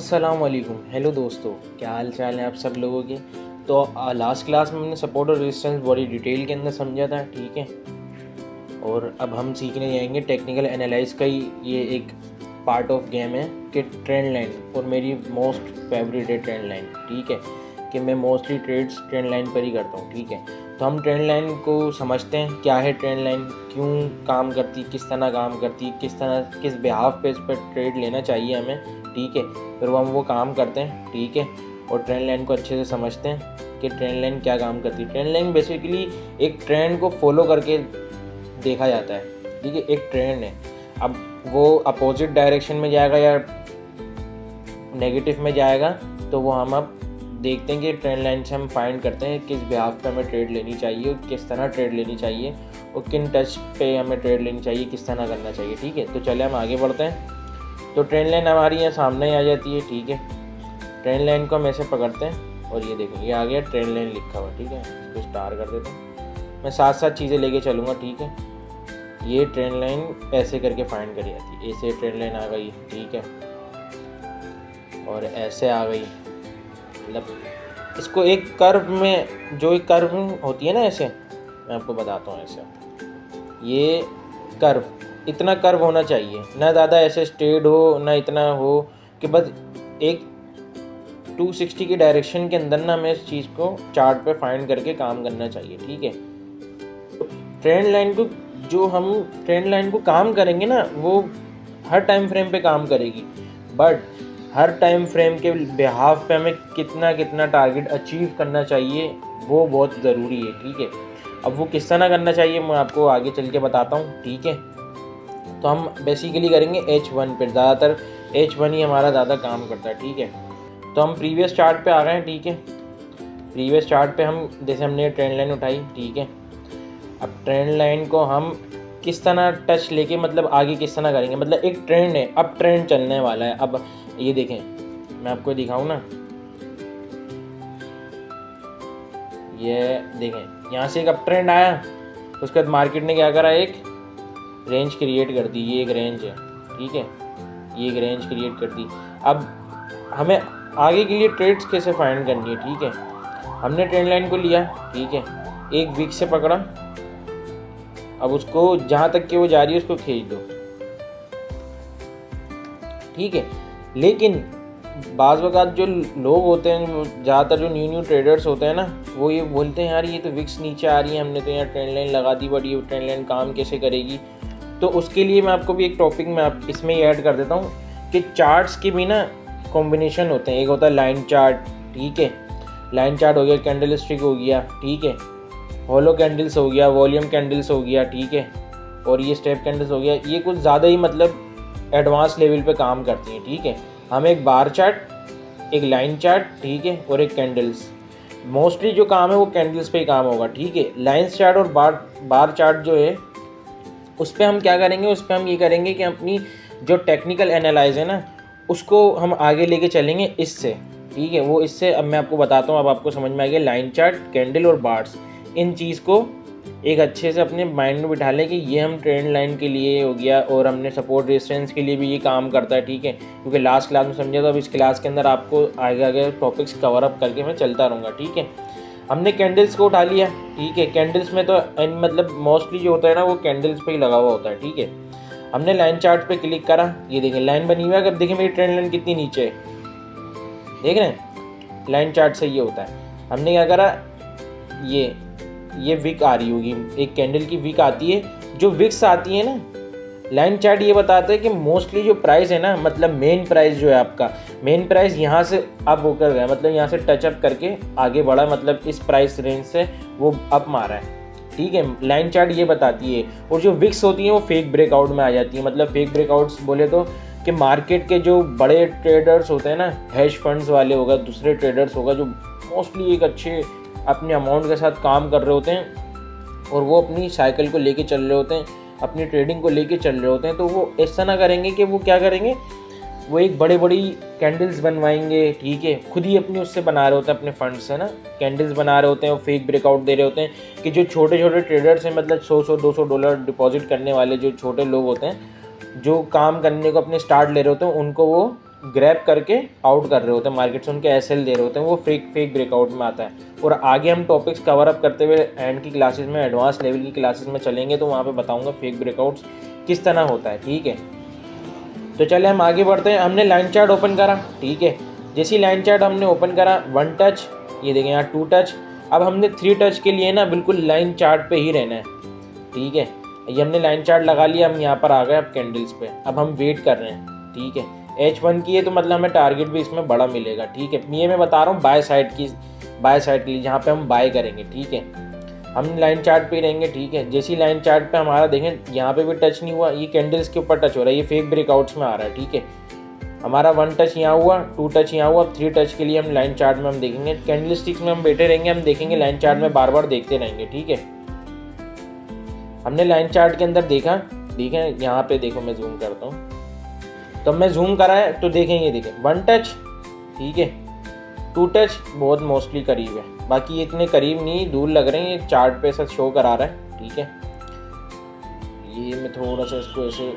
अस्सलाम वालेकुम। हेलो दोस्तों, क्या हाल चाल है आप सब लोगों के। तो लास्ट क्लास में हमने सपोर्ट और रेजिस्टेंस बड़ी डिटेल के अंदर समझा था, ठीक है। और अब हम सीखने जाएंगे टेक्निकल एनालाइज का ही ये एक पार्ट ऑफ गेम है कि ट्रेंड लाइन, और मेरी मोस्ट फेवरेट है ट्रेंड लाइन, ठीक है। कि मैं मोस्टली ट्रेड्स ट्रेंड लाइन पर ही करता हूँ, ठीक है। तो हम ट्रेंड लाइन को समझते हैं, क्या है ट्रेंड लाइन, क्यों काम करती, किस तरह काम करती, किस बिहाफ पे इस पर ट्रेड लेना चाहिए हमें, ठीक है। फिर हम वो काम करते हैं, ठीक है। और ट्रेंड लाइन को अच्छे से समझते हैं कि ट्रेंड लाइन क्या काम करती है। ट्रेंड लाइन बेसिकली एक ट्रेंड को फॉलो करके देखा जाता है, ठीक है। एक ट्रेंड है, अब वो अपोजिट डायरेक्शन में जाएगा या नेगेटिव में जाएगा, तो वो हम अब देखते हैं कि ट्रेंड लाइन से हम फाइंड करते हैं किस बिहाफ पे हमें ट्रेड लेनी चाहिए और किस तरह ट्रेड लेनी चाहिए और किन टच पे हमें ट्रेड लेनी चाहिए, किस तरह करना चाहिए, ठीक है। तो चले हम आगे बढ़ते हैं। तो ट्रेंड लाइन हमारी यहाँ सामने ही आ जाती है, ठीक है। ट्रेंड लाइन को हम ऐसे पकड़ते हैं और ये देखो ये आ गया ट्रेंड लाइन लिखा हुआ, ठीक है। इसको स्टार कर देते हैं, मैं साथ साथ चीज़ें लेके चलूँगा, ठीक है। ये ट्रेंड लाइन ऐसे करके फाइंड करी जाती है, ऐसे ट्रेंड लाइन आ गई, ठीक है। और ऐसे आ गई, मतलब इसको एक कर्व में, जो एक कर्व होती है ना, ऐसे मैं आपको बताता हूँ। ऐसे ये कर्व, इतना कर्व होना चाहिए, ना ज़्यादा ऐसे स्ट्रेट हो ना इतना हो कि बस एक 260 की डायरेक्शन के अंदर ना हमें इस चीज़ को चार्ट पे फाइंड करके काम करना चाहिए, ठीक है। ट्रेंड लाइन को, जो हम ट्रेंड लाइन को काम करेंगे ना, वो हर टाइम फ्रेम पे काम करेगी, बट हर टाइम फ्रेम के बिहाफ पे हमें कितना कितना टारगेट अचीव करना चाहिए वो बहुत ज़रूरी है, ठीक है। अब वो किस तरह करना चाहिए मैं आपको आगे चल के बताता हूँ, ठीक है। तो हम बेसिकली करेंगे H1 पे, ज़्यादातर H1 ही हमारा ज़्यादा काम करता है, ठीक है। तो हम प्रीवियस चार्ट पे आ गए हैं, ठीक है। प्रीवियस चार्ट पे हम जैसे हमने ट्रेंड लाइन उठाई, ठीक है। अब ट्रेंड लाइन को हम किस तरह टच लेके, मतलब आगे किस तरह करेंगे, मतलब एक ट्रेंड है, अब ट्रेंड चलने वाला है। अब ये देखें, मैं आपको दिखाऊं ना, ये देखें, यहाँ से एक अप ट्रेंड आया, उसके बाद मार्केट ने क्या करा, एक रेंज क्रिएट कर दी। ये एक रेंज है, ठीक है, ये एक रेंज क्रिएट कर दी। अब हमें आगे के लिए ट्रेड्स कैसे फाइंड करनी है, ठीक है। हमने ट्रेंड लाइन को लिया, ठीक है, एक वीक से पकड़ा, अब उसको जहाँ तक कि वो जा रही है उसको खींच दो, ठीक है। लेकिन बाज़ वक़्त जो लोग होते हैं, ज़्यादातर जो न्यू ट्रेडर्स होते हैं ना, वो ये बोलते हैं यार ये तो विक्स नीचे आ रही है, हमने तो यहाँ ट्रेंड लाइन लगा दी, बट ये ट्रेंड लाइन काम कैसे करेगी। तो उसके लिए मैं आपको भी एक टॉपिक में आप इसमें ही ऐड कर देता हूँ कि चार्ट्स के भी ना कॉम्बिनेशन होते हैं। एक होता है लाइन चार्ट, ठीक है, लाइन चार्ट हो गया, कैंडल स्टिक हो गया, ठीक है, हॉलो कैंडल्स हो गया, वॉल्यूम कैंडल्स हो गया, ठीक है, और ये स्टेप कैंडल्स हो गया। ये कुछ ज़्यादा ही मतलब एडवांस लेवल पे काम करती हैं, ठीक है। हम एक बार चार्ट, एक लाइन चार्ट, ठीक है, और एक कैंडल्स, मोस्टली जो काम है वो कैंडल्स पे ही काम होगा, ठीक है। लाइन्स चार्ट और बार चार्ट जो है उस पर हम क्या करेंगे, उस पर हम ये करेंगे कि अपनी जो टेक्निकल एनालाइज है ना, उसको हम आगे लेके चलेंगे इससे, ठीक है। वो इससे अब मैं आपको बताता हूँ, अब आपको समझ में आ गया। लाइन चार्ट, कैंडल और बार्स, इन चीज़ को एक अच्छे से अपने माइंड में बिठा लें कि ये हम ट्रेंड लाइन के लिए हो गया, और हमने सपोर्ट रेजिस्टेंस के लिए भी ये काम करता है, ठीक है। क्योंकि लास्ट क्लास में समझा, तो अब इस क्लास के अंदर आपको आगे आगे टॉपिक्स कवर अप करके मैं चलता रहूँगा, ठीक है। हमने कैंडल्स को उठा लिया, ठीक है। कैंडल्स में तो मतलब मोस्टली जो होता है ना वो कैंडल्स पे ही लगा हुआ होता है, ठीक है। हमने लाइन चार्ट पे क्लिक करा, ये देखें लाइन बनी हुई है। अगर देखें मेरी ट्रेंड लाइन कितनी नीचे है, देख रहे हैं, लाइन चार्ट से ये होता है। हमने क्या करा, ये विक आ रही होगी, एक कैंडल की विक आती है। जो विक्स आती है ना, लाइन चार्ट ये बताता है कि मोस्टली जो प्राइस है ना, मतलब मेन प्राइस जो है आपका, मेन प्राइस यहाँ से अप होकर गया, मतलब यहाँ से टच अप करके आगे बढ़ा, मतलब इस प्राइस रेंज से वो अप मारा है, ठीक है। लाइन चार्ट ये बताती है। और जो विक्स होती हैं वो फेक ब्रेकआउट में आ जाती है। मतलब फेक ब्रेकआउट्स बोले तो कि मार्केट के जो बड़े ट्रेडर्स होते हैं ना, हैश फंड्स वाले होगा, दूसरे ट्रेडर्स होगा, जो मोस्टली एक अच्छे अपने अमाउंट के साथ काम कर रहे होते हैं और वो अपनी साइकिल को लेके चल रहे होते हैं, अपनी ट्रेडिंग को लेके चल रहे होते हैं, तो वो ऐसा ना करेंगे कि वो क्या करेंगे, वो एक बड़ी बड़ी कैंडल्स बनवाएंगे, ठीक है, खुद ही अपनी उससे बना रहे होते हैं, अपने फंड से ना कैंडल्स बना रहे होते हैं और फेक ब्रेकआउट दे रहे होते हैं। कि जो छोटे छोटे ट्रेडर्स हैं, मतलब $100-200 डिपॉजिट करने वाले जो छोटे लोग होते हैं, जो काम करने को अपने स्टार्ट ले रहे होते हैं, उनको वो ग्रैब करके आउट कर रहे होते हैं, मार्केट से उनके एसएल दे रहे होते हैं, वो फेक ब्रेकआउट में आता है। और आगे हम टॉपिक्स कवर अप करते हुए एंड की क्लासेस में, एडवांस लेवल की क्लासेस में चलेंगे तो वहाँ पे बताऊँगा फेक ब्रेकआउट्स किस तरह होता है, ठीक है। तो चले हम आगे बढ़ते हैं। हमने लाइन चार्ट ओपन करा, ठीक है। जैसी लाइन चार्ट हमने ओपन करा, 1 टच, ये देखें यहाँ 2 टच। अब हमने 3 टच के लिए ना बिल्कुल लाइन चार्ट पे ही रहना है, ठीक है। ये हमने लाइन चार्ट लगा लिया, हम यहाँ पर आ गए अब कैंडल्स पे। अब हम वेट कर रहे हैं, ठीक है। H1 की है तो मतलब हमें टारगेट भी इसमें बड़ा मिलेगा, ठीक है। ये मैं बता रहा हूँ बाय साइड के लिए, जहाँ पे हम बाय करेंगे, ठीक है। हम लाइन चार्ट पे ही रहेंगे, ठीक है। जैसी लाइन चार्ट पे हमारा देखें यहाँ पे भी टच नहीं हुआ, ये कैंडल्स के ऊपर टच हो रहा है, ये फेक ब्रेकआउट्स में आ रहा है, ठीक है। हमारा 1 टच यहाँ हुआ, 2 टच यहाँ हुआ, 3 टच के लिए हम लाइन चार्ट में हम देखेंगे, कैंडल स्टिक्स में हम बैठे रहेंगे, हम देखेंगे लाइन चार्ट में बार बार देखते रहेंगे, ठीक है। हमने लाइन चार्ट के अंदर देखा, ठीक है। यहाँ पे देखो मैं जूम करता हूँ, तो मैं जूम करा है तो देखेंगे, देखें 1 टच, ठीक है, 2 टच बहुत मोस्टली करीब है, बाकी ये इतने करीब नहीं, दूर लग रहे हैं, ये चार्ट पे ऐसा शो करा रहा है, ठीक है। ये मैं थोड़ा सा इसको ऐसे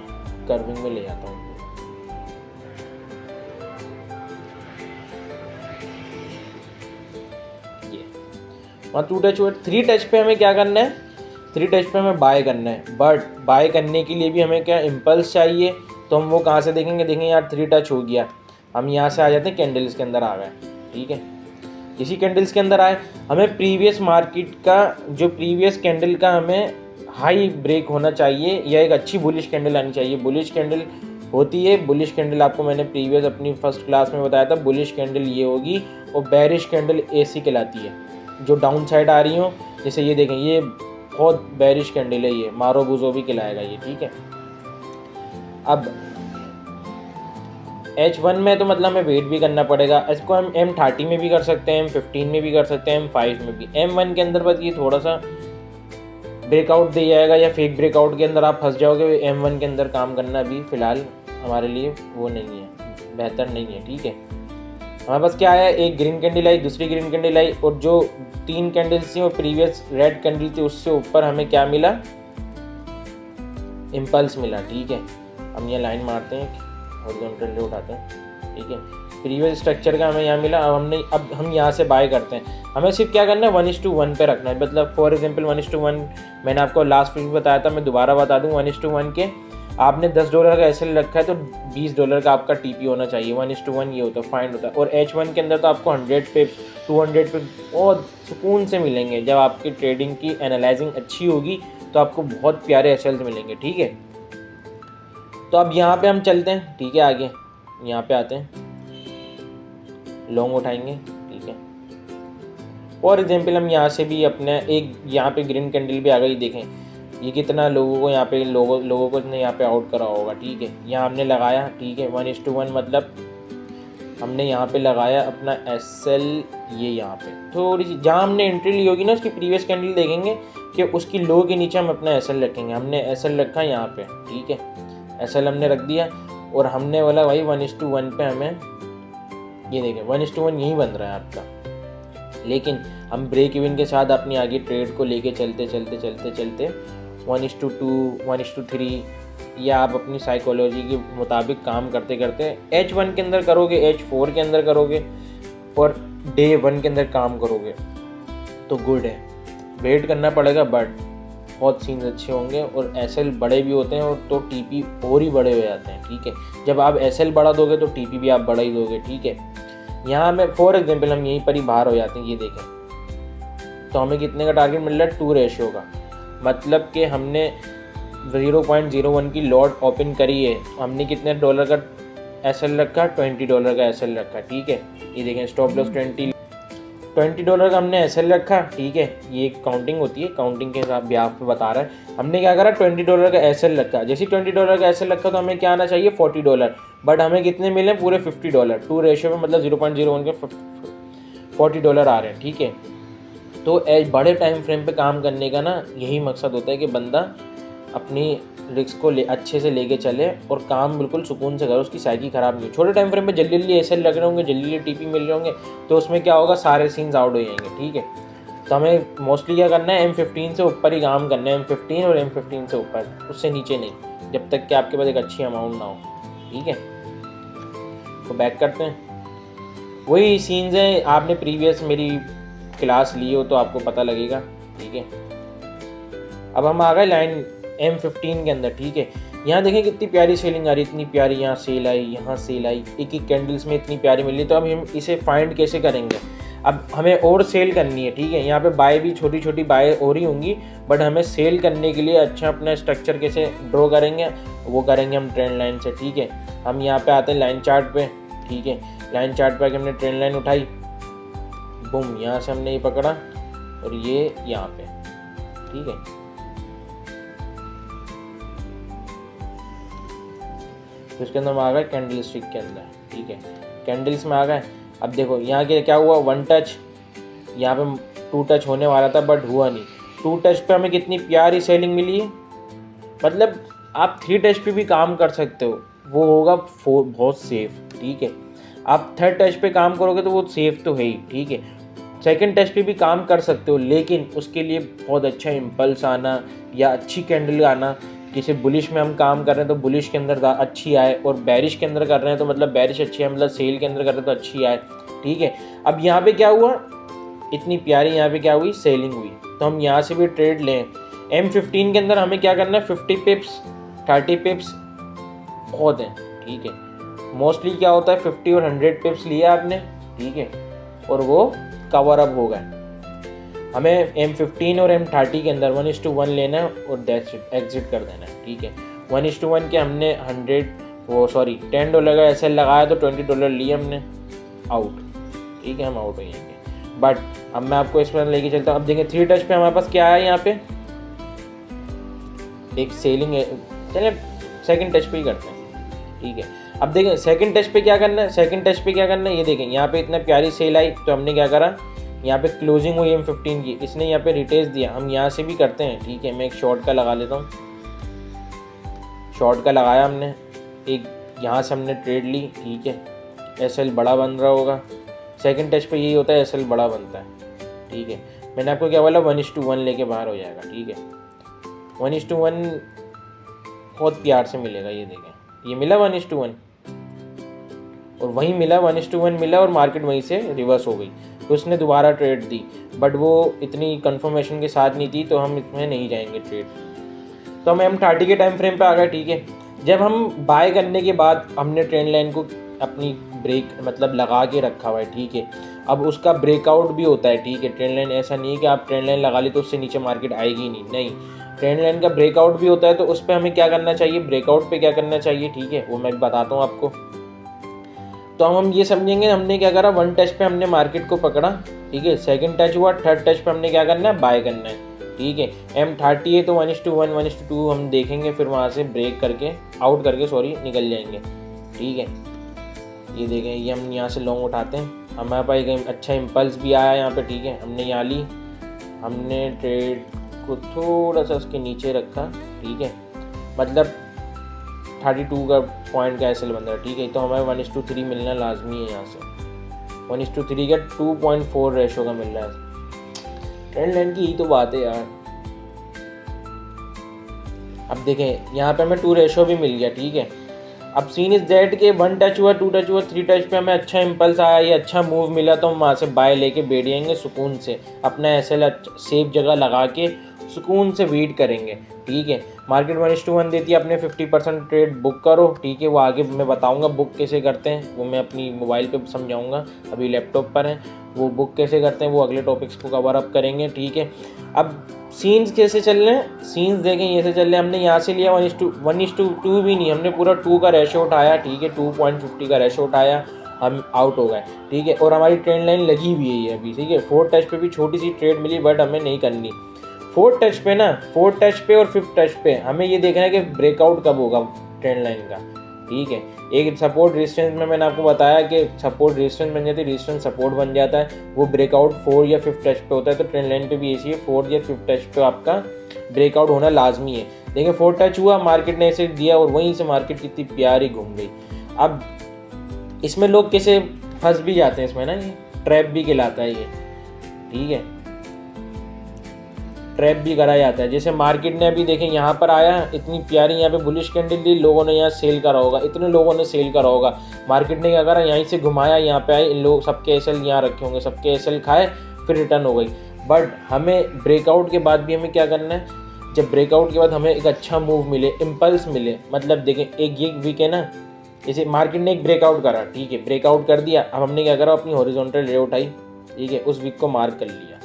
कर्विंग में ले आता हूँ, ये 2 टच हुआ। 3 टच पे हमें क्या करना है, 3 टच पे हमें बाय करना है, बट बाय करने के लिए भी हमें क्या इम्पल्स चाहिए, तो हम वो कहाँ से देखेंगे, देखेंगे यार 3 टच हो गया, हम यहाँ से आ जाते हैं, कैंडल्स के अंदर आ गए, ठीक है। इसी कैंडल्स के अंदर आए, हमें प्रीवियस मार्केट का जो प्रीवियस कैंडल का हमें हाई ब्रेक होना चाहिए, या एक अच्छी बुलिश कैंडल आनी चाहिए। बुलिश कैंडल होती है, बुलिश कैंडल आपको मैंने प्रीवियस अपनी फर्स्ट क्लास में बताया था, बुलिश कैंडल ये होगी, और बेरिश कैंडल ऐसी कहलाती है, जो डाउन साइड आ रही हो। जैसे ये देखें, ये बहुत बेरिश कैंडल है, ये मारो बुजो भी कहलाएगा ये, ठीक है। अब H1 में तो मतलब हमें वेट भी करना पड़ेगा, इसको हम M30 में भी कर सकते हैं, M15 में भी कर सकते हैं, M5 में भी। M1 के अंदर बस ये थोड़ा सा ब्रेकआउट दे जाएगा, या फेक ब्रेकआउट के अंदर आप फंस जाओगे। M1 के अंदर काम करना भी फ़िलहाल हमारे लिए वो नहीं है, बेहतर नहीं है, ठीक है। हमारे पास क्या आया, एक ग्रीन कैंडल आई, दूसरी ग्रीन कैंडल आई, और जो 3 कैंडल्स थी वो प्रीवियस रेड कैंडल थी, उससे ऊपर हमें क्या मिला, इम्पल्स मिला, ठीक है। हम ये लाइन मारते हैं, हॉरिजॉन्टल उठाते हैं, ठीक है। प्रीवियस स्ट्रक्चर का हमें यहाँ मिला, अब हम यहाँ से बाय करते हैं। हमें सिर्फ क्या करना है, 1:1 पे रखना है, मतलब फॉर एग्जांपल 1:1 मैंने आपको लास्ट वीक बताया था, मैं दोबारा बता दूँ, 1:1 के आपने $10 का एसएल रखा है तो $20 का आपका टीपी होना चाहिए। 1:1 ये होता है, फाइंड होता है। और H1 के अंदर तो आपको 100 पे 200 पे बहुत सुकून से मिलेंगे। जब आपकी ट्रेडिंग की एनालाइजिंग अच्छी होगी तो आपको बहुत प्यारे एसएल्स मिलेंगे, ठीक है। तो अब यहाँ पे हम चलते हैं, ठीक है। आगे यहाँ पे आते हैं, लॉन्ग उठाएंगे, ठीक है। फॉर एग्जाम्पल हम यहाँ से भी अपने एक यहाँ पे ग्रीन कैंडल भी आ गई, देखें ये कितना लोगों को यहाँ पे लोगों को इसने यहाँ पे आउट करा होगा, ठीक है। यहाँ हमने लगाया, ठीक है, 1:1 मतलब हमने यहाँ पे लगाया अपना एसएल, ये यहाँ पे थोड़ी सी जहाँ हमने एंट्री ली होगी ना, उसकी प्रीवियस कैंडल देखेंगे कि उसकी लो के नीचे हम अपना एसएल रखेंगे। हमने एसएल रखा यहाँ पे, ठीक है, एसएल हमने रख दिया, और हमने बोला भाई 1:1 पे हमें, ये देखें 1:1 यही बन रहा है आपका। लेकिन हम ब्रेक इवन के साथ अपनी आगे ट्रेड को लेके चलते 1:2 1:3, या आप अपनी साइकोलॉजी के मुताबिक काम करते करते H1 के अंदर करोगे, H4 के अंदर करोगे, और डे 1 के अंदर काम करोगे तो गुड है। वेट करना पड़ेगा, बट बहुत सीन्स अच्छे होंगे, और एसएल बड़े भी होते हैं, और तो टीपी और ही बड़े हो जाते हैं, ठीक है। जब आप एसएल बड़ा दोगे तो टीपी भी आप बड़ा ही दोगे, ठीक है। यहाँ में फॉर एग्जाम्पल हम यहीं पर ही बाहर हो जाते हैं, ये देखें तो हमें कितने का टारगेट मिल रहा है, 2 रेशियो का, मतलब कि हमने 0.01 की लॉट ओपन करी है, हमने कितने डॉलर का एसएल रखा, $20 का एसएल रखा, ठीक है। ये देखें स्टॉप लॉस $20 का हमने एसएल रखा, ठीक है। ये काउंटिंग होती है, काउंटिंग के हिसाब ब्याह पे बता रहा है। हमने क्या करा, $20 का एसएल रखा। जैसे $20 का एसएल रखा तो हमें क्या आना चाहिए, $40, बट हमें कितने मिले, पूरे $50, 2 रेशियो में, मतलब 0.01 के $40 आ रहे हैं, ठीक है। तो बड़े टाइम फ्रेम पे काम करने का ना यही मकसद होता है कि बंदा अपनी रिस्क को अच्छे से लेके चले और काम बिल्कुल सुकून से करे, उसकी साइकी ख़राब नहीं हो। छोटे टाइम फ्रेम में जल्दी जल्दी एसएल लग रहे होंगे, जल्दी जल्दी टीपी मिल रहे होंगे, तो उसमें क्या होगा, सारे सीन्स आउट हो जाएंगे, ठीक है। तो हमें मोस्टली क्या करना है, M15 से ऊपर ही काम करना है, M15 और M15 से ऊपर, उससे नीचे नहीं, जब तक कि आपके पास एक अच्छी अमाउंट ना हो, ठीक है। तो बैक करते हैं। वही सीन्स हैं, आपने प्रीवियस मेरी क्लास ली हो तो आपको पता लगेगा, ठीक है। अब हम आ गए लाइन M15 के अंदर, ठीक है। यहाँ देखें कितनी प्यारी सेलिंग आ रही है, इतनी प्यारी, यहाँ सेल आई, यहाँ सेल आई, एक एक कैंडल्स में इतनी प्यारी मिल रही है। तो अब हम इसे फाइंड कैसे करेंगे? अब हमें और सेल करनी है, ठीक है। यहाँ पे बाय भी छोटी छोटी बाय और ही होंगी, बट हमें सेल करने के लिए अच्छा अपना स्ट्रक्चर कैसे ड्रॉ करेंगे, वो करेंगे हम ट्रेंड लाइन से, ठीक है। हम यहाँ पे आते हैं लाइन चार्ट पे, ठीक है। लाइन चार्ट पे आके हमने ट्रेंड लाइन उठाई, बूम, यहाँ से हमने ये पकड़ा और ये यहाँ पे, ठीक है। तो इसके अंदर हम आ गए कैंडल स्टिक के अंदर, ठीक है। कैंडल्स में आ गए। अब देखो यहाँ के क्या हुआ, 1 टच, यहाँ पे 2 टच होने वाला था बट हुआ नहीं। 2 टच पे हमें कितनी प्यारी सेलिंग मिली है। मतलब आप 3 टच पे भी काम कर सकते हो, वो होगा बहुत सेफ, ठीक है। आप 3rd टच पे काम करोगे तो वो सेफ तो है ही, ठीक है। 2nd टच पे भी काम कर सकते हो, लेकिन उसके लिए बहुत अच्छा इम्पल्स आना या अच्छी कैंडल आना। जैसे बुलिश में हम काम कर रहे हैं तो बुलिश के अंदर अच्छी आए, और बैरिश के अंदर कर रहे हैं तो मतलब बैरिश अच्छी है, मतलब सेल के अंदर कर रहे हैं तो अच्छी आए, ठीक है। अब यहाँ पे क्या हुआ, इतनी प्यारी यहाँ पे क्या हुई, सेलिंग हुई। तो हम यहाँ से भी ट्रेड लें। M15 के अंदर हमें क्या करना है, 50 पिप्स 30 पिप्स बहुत है, ठीक है। मोस्टली क्या होता है 50 और 100 पिप्स लिया आपने, ठीक है, और वो कवर अप हो गए। हमें M15 और M30 के अंदर 1:1 लेना है और एग्जिट कर देना है, ठीक है। 1:1 के हमने $10 का SL लगाया तो $20 लिए हमने, आउट, ठीक है, हम आउट हो जाएंगे। बट अब मैं आपको इस पर लेके चलता हूँ। अब देखिए 3 टच पे हमारे पास क्या है, यहाँ पे एक सेलिंग है। चलिए 2nd टच पे ही करते हैं, ठीक है। अब देखें 2nd टच पे क्या करना है, 2nd टच पे क्या करना है, ये देखें यहाँ पे इतना प्यारी सेल आई तो हमने क्या करा, यहाँ पे क्लोजिंग हुई M15 की, इसने यहाँ पे रिटेस्ट दिया। हम यहाँ से भी करते हैं, ठीक है। मैं एक शॉर्ट का लगा लेता हूँ, शॉर्ट का लगाया हमने, एक यहाँ से हमने ट्रेड ली, ठीक है। SL बड़ा बन रहा होगा, 2nd टच पे यही होता है, SL बड़ा बनता है, ठीक है। मैंने आपको क्या बोला, 1:1 लेके बाहर हो जाएगा, ठीक है। 1:1 बहुत प्यार से मिलेगा, ये देखें, ये मिला 1:1 और वहीं मिला 1:1 मिला, और मार्केट वहीं से रिवर्स हो गई। तो उसने दोबारा ट्रेड दी, बट वो इतनी कंफर्मेशन के साथ नहीं थी, तो हम इसमें नहीं जाएंगे ट्रेड। तो हम M30 के टाइम फ्रेम पे आ गए, ठीक है। जब हम बाय करने के बाद हमने ट्रेंड लाइन को अपनी ब्रेक मतलब लगा के रखा हुआ है, ठीक है। अब उसका ब्रेकआउट भी होता है, ठीक है। ट्रेंड लाइन ऐसा नहीं है कि आप ट्रेंड लाइन लगा ली तो उससे नीचे मार्केट आएगी नहीं, ट्रेंड लाइन का ब्रेकआउट भी होता है। तो उस पर हमें क्या करना चाहिए, ब्रेकआउट पे क्या करना चाहिए, ठीक है, वो मैं बताता हूँ आपको। तो हम ये समझेंगे, हमने क्या करा, 1 टच पे हमने मार्केट को पकड़ा, ठीक है। 2nd टच हुआ, 3rd टच पे हमने क्या करना है, बाय करना है, ठीक है। M30 है तो 1:1 1:2 हम देखेंगे, फिर वहाँ से ब्रेक करके निकल जाएंगे, ठीक है। ये देखें, ये हम यहाँ से लॉन्ग उठाते हैं, हमारे पास एक अच्छा इम्पल्स भी आया यहाँ पे, ठीक है। हमने यहाँ ली, हमने ट्रेड को थोड़ा सा उसके नीचे रखा, ठीक है, मतलब 32 का पॉइंट का SL बन रहा है, ठीक है। तो हमें 1:3 मिलना लाजमी है, यहाँ से 1:3 का 2.4 रेशो का मिल रहा है। ट्रेंड लाइन की ही तो बात है यार। अब देखें यहाँ पे हमें 2 रेशो भी मिल गया, ठीक है। अब सीन इज दैट के 1 टच हुआ, 2 टच हुआ, 3 टच पे हमें अच्छा इम्पल्स आया, ये अच्छा मूव मिला, तो हम वहाँ से बाय लेके बैठ जाएंगे सुकून से, अपना SL सेफ जगह लगा के सुकून से वेट करेंगे, ठीक है। मार्केट 1:1 देती है, अपने 50% ट्रेड बुक करो, ठीक है। वो आगे मैं बताऊंगा बुक कैसे करते हैं, वो मैं अपनी मोबाइल पे समझाऊंगा, अभी लैपटॉप पर है, वो बुक कैसे करते हैं वो अगले टॉपिक्स को कवर अप करेंगे, ठीक है। अब सीन्स कैसे चल रहे हैं, सीन्स देखें ये से चल रहे हैं। हमने यहाँ से लिया 1:2 भी नहीं, हमने पूरा 2 का रेशो उठाया, ठीक है। 2.50 का रेशो उठाया, हम आउट हो गए, ठीक है। और हमारी ट्रेंड लाइन लगी हुई है ये अभी, ठीक है। 4th टच पे भी छोटी सी ट्रेड मिली, बट हमें नहीं करनी। 4th टच पे ना, 4th टच पे और 5th टच पे हमें ये देखना है कि ब्रेकआउट कब होगा ट्रेंड लाइन का, ठीक है। एक सपोर्ट रेजिस्टेंस में मैंने आपको बताया कि सपोर्ट रेजिस्टेंस बन जाती है, रेजिस्टेंस सपोर्ट बन जाता है, वो ब्रेकआउट 4 या 5th टच पे होता है। तो ट्रेंड लाइन पे भी ऐसी है, 4 या 5th टच पे आपका ब्रेकआउट होना लाजमी है। देखिए 4th टच हुआ, मार्केट ने ऐसे दिया और वहीं से मार्केट कितनी प्यारी घूम गई। अब इसमें लोग कैसे फंस भी जाते हैं इसमें ना, ये ट्रैप भी कहलाता है ये, ठीक है। ट्रैप भी करा जाता है। जैसे मार्केट ने अभी देखें यहाँ पर आया, इतनी प्यारी यहाँ पे बुलिश कैंडल दी, लोगों ने यहाँ सेल करा होगा, इतने लोगों ने सेल करा होगा। मार्केट ने क्या करा, यहीं से घुमाया, यहाँ पे आए, इन लोग सबके एसएल यहाँ रखे होंगे, सबके एसएल खाए, फिर रिटर्न हो गई। बट हमें ब्रेकआउट के बाद भी हमें क्या करना है, जब ब्रेकआउट के बाद हमें एक अच्छा मूव मिले, इम्पल्स मिले, मतलब देखें एक ये वीक है ना, जैसे मार्केट ने एक ब्रेकआउट करा, ठीक है, ब्रेकआउट कर दिया, अब हमने क्या करा, अपनी हॉरिजॉन्टल रे उठाई, ठीक है, उस वीक को मार्क कर लिया।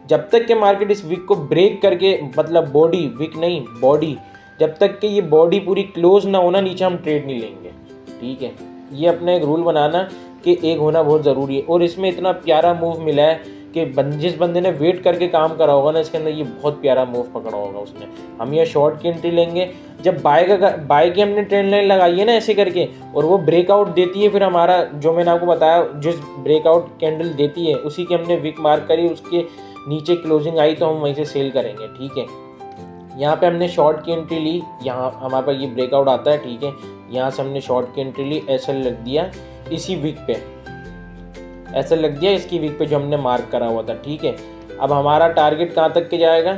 जब तक कि मार्केट इस वीक को ब्रेक करके, मतलब बॉडी, वीक नहीं बॉडी, जब तक कि ये बॉडी पूरी क्लोज ना होना नीचे, हम ट्रेड नहीं लेंगे, ठीक है। ये अपना एक रूल बनाना कि एक होना बहुत ज़रूरी है। और इसमें इतना प्यारा मूव मिला है कि जिस बंदे ने वेट करके काम करा होगा ना, इसके अंदर ये बहुत प्यारा मूव पकड़ा होगा उसने। हम ये शॉर्ट की एंट्री लेंगे, जब बाय की हमने ट्रेंड लाइन लगाई है ना ऐसे करके, और वो ब्रेकआउट देती है, फिर हमारा जो मैंने आपको बताया, जिस ब्रेकआउट कैंडल देती है उसी की हमने विक मार्क करी, उसके नीचे क्लोजिंग आई तो हम वहीं से सेल करेंगे, ठीक है। यहाँ पे हमने शॉर्ट की एंट्री ली, यहाँ हमारे पास ये ब्रेकआउट आता है, ठीक है, यहाँ से हमने शॉर्ट की एंट्री ली, ऐसा लग दिया इसी वीक पे, ऐसा लग दिया इसकी वीक पे जो हमने मार्क करा हुआ था, ठीक है। अब हमारा टारगेट कहाँ तक के जाएगा,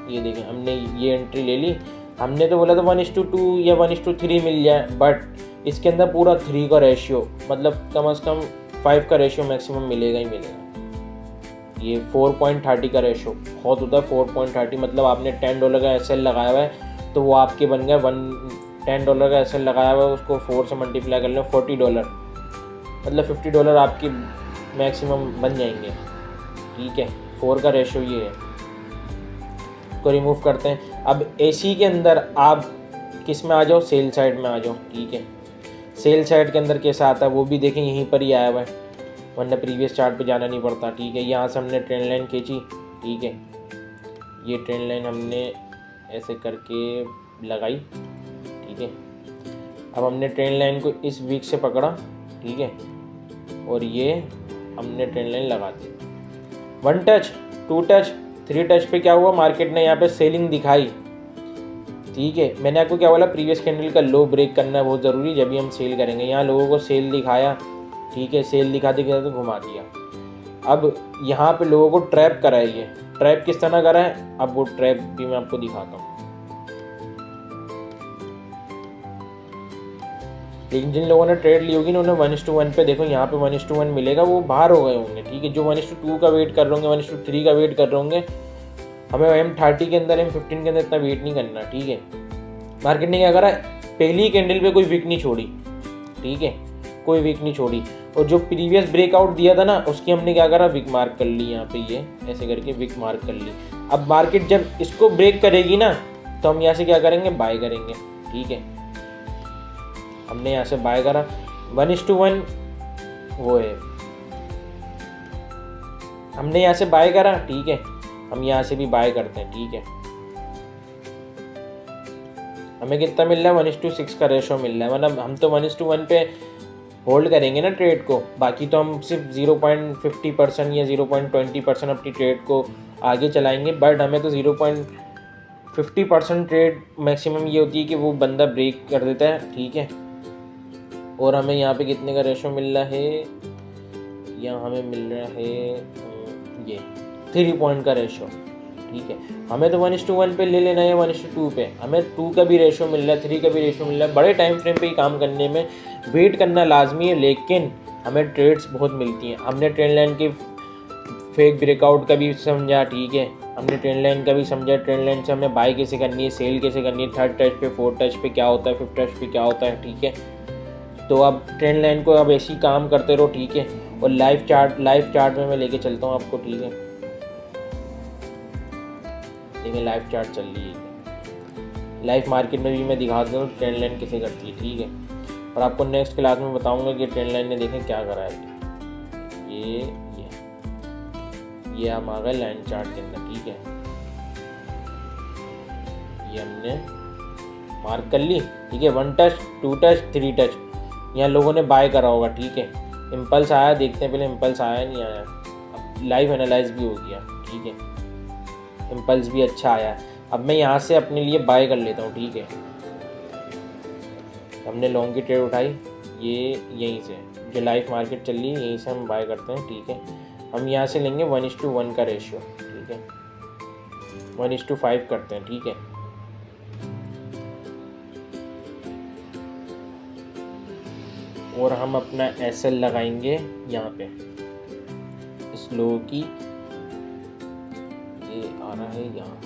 ये देखें, हमने ये एंट्री ले ली, हमने तो बोला था 1:2 या 1:3 मिल जाए, बट इसके अंदर पूरा 3 का रेशियो, मतलब कम से कम 5 का रेशियो मैक्सिमम मिलेगा ही मिलेगा। ये 4.30 का रेशियो बहुत होता है, 4.30 मतलब आपने $10 का एसएल लगाया हुआ है, तो वो आपके बन गया $10 का एसएल लगाया हुआ है, उसको 4 से मल्टीप्लाई कर लो, $40, मतलब $50 आपकी मैक्सिमम बन जाएंगे, ठीक है। 4 का रेशियो ये है, को रिमूव करते हैं। अब एसी के अंदर आप किस में आ जाओ, सेल साइड में आ जाओ, ठीक है। सेल साइड के अंदर कैसा आता है वो भी देखें, यहीं पर ही आया हुआ है, वरना प्रीवियस चार्ट पे जाना नहीं पड़ता, ठीक है। यहाँ से हमने ट्रेंड लाइन खींची, ठीक है, ये ट्रेंड लाइन हमने ऐसे करके लगाई, ठीक है। अब हमने ट्रेंड लाइन को इस वीक से पकड़ा, ठीक है, और ये हमने ट्रेंड लाइन लगा दी। 1 टच, 2 टच, 3 टच पे क्या हुआ, मार्केट ने यहाँ पे सेलिंग दिखाई, ठीक है। मैंने आपको क्या बोला, प्रीवियस कैंडल का लो ब्रेक करना बहुत ज़रूरी, जब भी हम सेल करेंगे। यहाँ लोगों को सेल दिखाया, ठीक है, सेल दिखाते तो घुमा दिया। अब यहाँ पे लोगों को ट्रैप करा है, ये ट्रैप किस तरह करा है, अब वो ट्रैप भी मैं आपको दिखाता हूँ। लेकिन जिन लोगों ने ट्रेड ली होगी ना, उन्हें 1:1 पे देखो, यहाँ पे 1:1 मिलेगा, वो बाहर हो गए होंगे, ठीक है। जो 1:2 का वेट कर रहे होंगे, 1:3 का वेट कर रहे होंगे, हमें M30 के अंदर, M15 के अंदर इतना वेट नहीं करना, ठीक है। मार्केट ने क्या करा, पहली कैंडल पे कोई विक नहीं छोड़ी, ठीक है, कोई विक नहीं छोड़ी, और जो प्रीवियस ब्रेकआउट दिया था ना, उसकी हमने क्या करा, विक मार्क कर ली, यहाँ पे ये ऐसे करके विक मार्क कर ली। अब मार्केट जब इसको ब्रेक करेगी ना, तो हम यहाँ से क्या करेंगे, बाय करेंगे, ठीक है। हमने यहाँ से बाय करा, 1:1 वो है, हमने यहाँ से बाय करा, ठीक है। हम यहाँ से भी बाय करते हैं, ठीक है। हमें कितना मिल रहा है, 1:6 का रेशो मिल रहा है, मतलब हम तो 1:1 पे होल्ड करेंगे ना ट्रेड को, बाकी तो हम सिर्फ 0.50% या 0.20% अपनी ट्रेड को आगे चलाएंगे। बट हमें तो 0.50% ट्रेड मैक्सिमम ये होती है कि वो बंदा ब्रेक कर देता है, ठीक है। और हमें यहाँ पे कितने का रेशो मिल रहा है, यहाँ हमें मिल रहा है ये 3 पॉइंट का रेशो, ठीक है। हमें तो 1:1 पे ले लेना है, 1:2 पे, हमें 2 का भी रेशो मिल रहा है, 3 का भी रेशो मिल रहा है। बड़े टाइम फ्रेम पे ही काम करने में वेट करना लाजमी है, लेकिन हमें ट्रेड्स बहुत मिलती हैं। हमने ट्रेंड लाइन की फेक ब्रेकआउट का भी समझा, ठीक है, हमने ट्रेंड लाइन का भी समझा, ट्रेंड लाइन से हमें बाय कैसे करनी है, सेल कैसे करनी है, 3rd टच पे, 4th टच पे क्या होता है, 5th टच पे क्या होता है, ठीक है। तो अब ट्रेंड लाइन को अब ऐसे ही काम करते रहो, ठीक है। और लाइव चार्ट में मैं लेके चलता हूँ आपको, ठीक है। देखिए लाइव चार्ट चल रही है, लाइव मार्केट में भी मैं दिखा दूँ ट्रेंड लाइन कैसे करती है, ठीक है। और आपको नेक्स्ट क्लास में बताऊंगा कि ट्रेंड लाइन ने देखें क्या करा है। ये हम आ गए लाइन चार्ट के अंदर, ठीक है। ये हमने मार्क कर ली, ठीक है। 1 टच, 2 टच, 3 टच, यहाँ लोगों ने बाय करा होगा, ठीक है। इम्पल्स आया, देखते हैं पहले इम्पल्स आया नहीं आया। अब लाइव एनालाइज भी हो गया, ठीक है, इम्पल्स भी अच्छा आया। अब मैं यहाँ से अपने लिए बाय कर लेता हूँ, ठीक है। हमने लॉन्ग की ट्रेड उठाई, ये यहीं से जो लाइव मार्केट चल रही है यहीं से हम बाय करते हैं, ठीक है। हम यहाँ से लेंगे 1:1 का रेशियो, ठीक है, 1:5 करते हैं, ठीक है। और हम अपना SL लगाएंगे यहाँ पे इस लो की, ये आ रहा है यहाँ,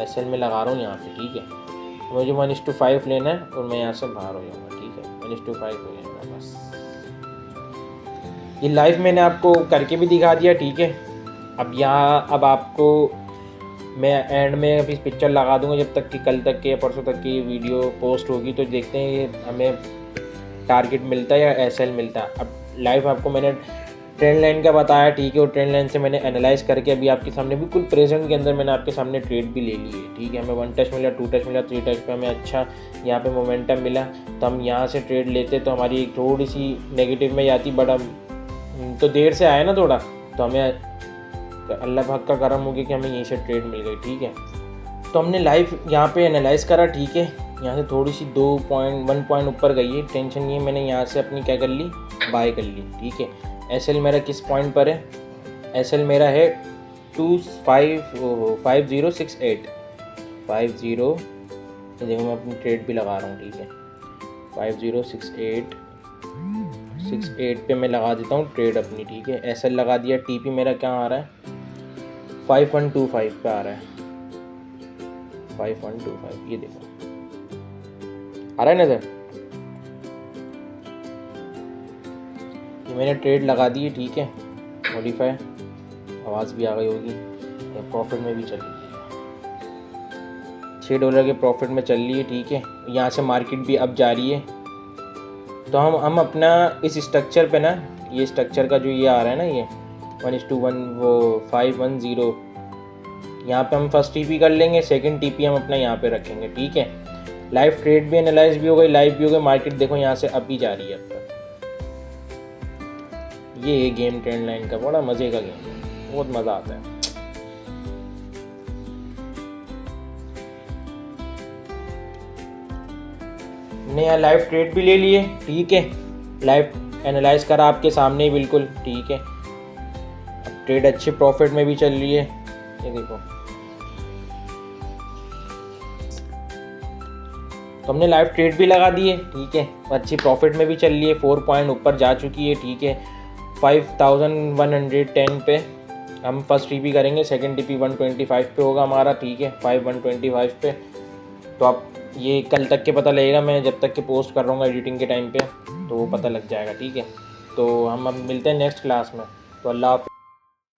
SL में लगा रहा हूँ यहाँ पे, ठीक है। मुझे 1:5 लेना है और मैं यहाँ से बाहर हो जाऊँगा, ठीक है, 1:5 हो जाएगा बस। ये लाइव मैंने आपको करके भी दिखा दिया, ठीक है। अब आपको मैं एंड में अभी पिक्चर लगा दूंगा, जब तक कि कल तक के या परसों तक की वीडियो पोस्ट होगी, तो देखते हैं ये हमें टारगेट मिलता है या SL मिलता है। अब लाइव आपको मैंने ट्रेंड लाइन का बताया, ठीक है, और ट्रेंड लाइन से मैंने एनालाइज करके अभी आपके सामने बिल्कुल प्रेजेंट के अंदर मैंने आपके सामने ट्रेड भी ले ली है, ठीक है। हमें 1 टच मिला, 2 टच मिला, 3 टच पे हमें अच्छा यहाँ पे मोमेंटम मिला, तो हम यहाँ से ट्रेड लेते तो हमारी थोड़ी सी नेगेटिव में जाती, बट हम तो देर से आए ना थोड़ा, तो हमें अल्लाह पाक का करम हो गया कि हमें यहीं से ट्रेड मिल गई, ठीक है। तो हमने लाइव यहाँ पे एनालाइज करा, ठीक है। यहाँ से थोड़ी सी 1 पॉइंट ऊपर गई है, टेंशन नहीं है, मैंने यहाँ से अपनी क्या कर ली, बाय कर ली, ठीक है। SL मेरा किस पॉइंट पर है, SL मेरा है 5068 देखो मैं अपनी ट्रेड भी लगा रहा हूँ, ठीक है। 5068 पे मैं लगा देता हूँ ट्रेड अपनी, ठीक है। SL लगा दिया, TP मेरा क्या आ रहा है, 5125 पे आ रहा है, 5125, ये देखो आ रहा है नज़र, ये मैंने ट्रेड लगा दी है, ठीक है। मॉडिफाई, आवाज़ भी आ गई होगी, प्रॉफिट में भी चल रही है, $6 के प्रॉफिट में चल रही है, ठीक है। यहाँ से मार्केट भी अब जा रही है, तो हम अपना इस स्ट्रक्चर पे ना, ये स्ट्रक्चर का जो ये आ रहा है ना, ये 1:1 वो 510, यहाँ पे हम फर्स्ट TP कर लेंगे, सेकंड TP हम अपना यहाँ पे रखेंगे, ठीक है। लाइव ट्रेड भी एनालाइज भी हो गई, लाइव भी हो गई, मार्केट देखो यहाँ से अब भी जा रही है अब तक। ये गेम ट्रेंड लाइन का बड़ा मज़े का गेम है, बहुत मज़ा आता है। हमने यहाँ लाइव ट्रेड भी ले लिए, ठीक है, लाइव एनालाइज करा आपके सामने ही बिल्कुल, ठीक है। अब ट्रेड अच्छे प्रॉफिट में भी चल रही है, ये देखो। तो हमने लाइव ट्रेड भी लगा दी है, ठीक है, अच्छी प्रॉफिट में भी चल रही है, 4 पॉइंट ऊपर जा चुकी है, ठीक है। 5110 पे हम फर्स्ट TP करेंगे, सेकंड TP 125 पे होगा हमारा, ठीक है, 5125 पे। तो आप ये कल तक के पता लगेगा, मैं जब तक के पोस्ट कर रहा हूँ एडिटिंग के टाइम पे, तो वो पता लग जाएगा, ठीक है। तो हम अब मिलते हैं नेक्स्ट क्लास में, तो अल्लाह हाफ़िज़।